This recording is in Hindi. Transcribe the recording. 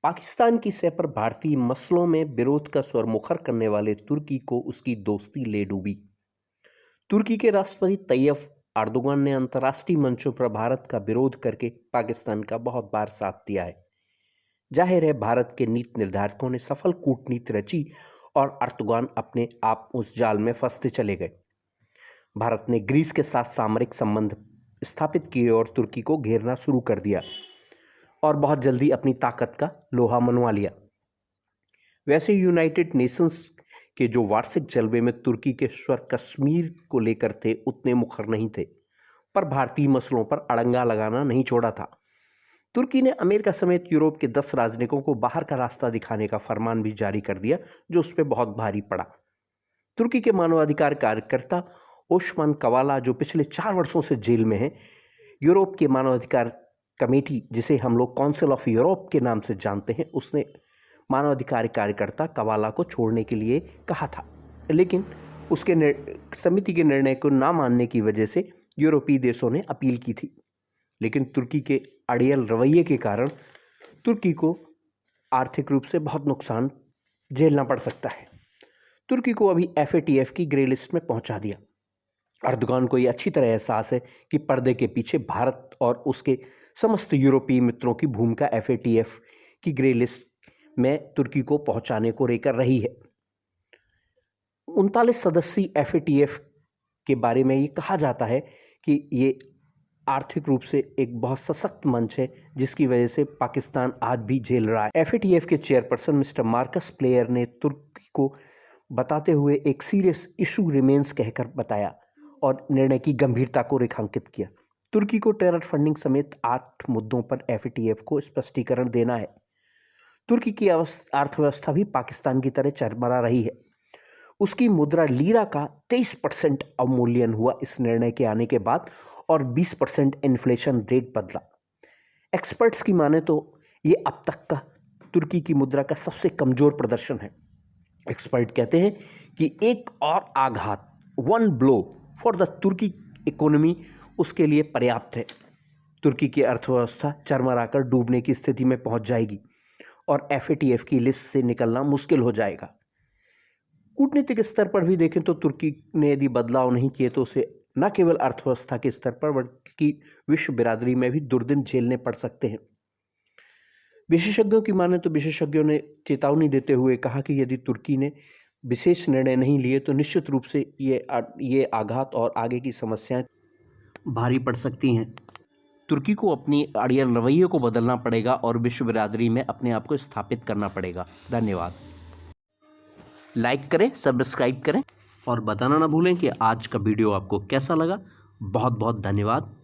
पाकिस्तान की सह पर भारतीय मसलों में विरोध का स्वर मुखर करने वाले तुर्की को उसकी दोस्ती ले डूबी। तुर्की के राष्ट्रपति तैयब अर्दोगन ने अंतर्राष्ट्रीय मंचों पर भारत का विरोध करके पाकिस्तान का बहुत बार साथ दिया है। जाहिर है, भारत के नीति निर्धारकों ने सफल कूटनीति रची और अर्दोगन अपने आप उस जाल में फंसते चले गए। भारत ने ग्रीस के साथ सामरिक संबंध स्थापित किए और तुर्की को घेरना शुरू कर दिया और बहुत जल्दी अपनी ताकत का लोहा मनवा लिया। वैसे यूनाइटेड नेशंस के जो वार्षिक जलवे में तुर्की के स्वर कश्मीर को लेकर थे उतने मुखर नहीं थे, पर भारतीय मसलों पर अड़ंगा लगाना नहीं छोड़ा था। तुर्की ने अमेरिका समेत यूरोप के 10 राजनयिकों को बाहर का रास्ता दिखाने का फरमान भी जारी कर दिया, जो उस पर बहुत भारी पड़ा। तुर्की के मानवाधिकार कार्यकर्ता ओस्मान कवाला, जो पिछले 4 वर्षों से जेल में है, यूरोप के मानवाधिकार कमेटी, जिसे हम लोग काउंसिल ऑफ यूरोप के नाम से जानते हैं, उसने मानवाधिकार कार्यकर्ता कवाला को छोड़ने के लिए कहा था, लेकिन उसके समिति के निर्णय को ना मानने की वजह से यूरोपीय देशों ने अपील की थी। लेकिन तुर्की के अड़ियल रवैये के कारण तुर्की को आर्थिक रूप से बहुत नुकसान झेलना पड़ सकता है। तुर्की को अभी FATF की ग्रे लिस्ट में पहुंचा दिया। अर्दोगन को यह अच्छी तरह एहसास है कि पर्दे के पीछे भारत और उसके समस्त यूरोपीय मित्रों की भूमिका FATF की ग्रे लिस्ट में तुर्की को पहुंचाने को लेकर रही है। 39 सदस्यीय FATF के बारे में ये कहा जाता है कि ये आर्थिक रूप से एक बहुत सशक्त मंच है, जिसकी वजह से पाकिस्तान आज भी झेल रहा है। FATF के चेयरपर्सन मिस्टर मार्कस प्लेयर ने तुर्की को बताते हुए एक सीरियस इशू रिमेन्स कहकर बताया और निर्णय की गंभीरता को रेखांकित किया। तुर्की को टेरर फंडिंग समेत 8 मुद्दों पर FATF को स्पष्टीकरण देना है। तुर्की की अर्थव्यवस्था भी पाकिस्तान की तरह चरमरा रही है। उसकी मुद्रा लीरा का 23% अवमूल्यन हुआ इस निर्णय के आने के बाद और 20% इन्फ्लेशन रेट बदला। एक्सपर्ट्स की माने तो ये अब तक का तुर्की की मुद्रा का सबसे कमजोर प्रदर्शन है। एक्सपर्ट कहते हैं कि एक और आघात, वन ब्लो फॉर द तुर्की इकोनॉमी, उसके लिए पर्याप्त है। तुर्की की अर्थव्यवस्था चरमराकर डूबने की स्थिति में पहुंच जाएगी और FATF की लिस्ट से निकलना मुश्किल हो जाएगा। कूटनीतिक स्तर पर भी देखें तो तुर्की ने यदि बदलाव नहीं किए तो उसे न केवल अर्थव्यवस्था के स्तर पर बल्कि विश्व बिरादरी में भी दुर्दिन झेलने पड़ सकते हैं। विशेषज्ञों की माने तो विशेषज्ञों ने चेतावनी देते हुए कहा कि यदि तुर्की ने विशेष निर्णय नहीं लिए तो निश्चित रूप से ये आघात और आगे की समस्याएं भारी पड़ सकती हैं। तुर्की को अपनी अड़ियल रवैये को बदलना पड़ेगा और विश्व बिरादरी में अपने आप को स्थापित करना पड़ेगा। धन्यवाद। लाइक करें, सब्सक्राइब करें और बताना ना भूलें कि आज का वीडियो आपको कैसा लगा। बहुत बहुत धन्यवाद।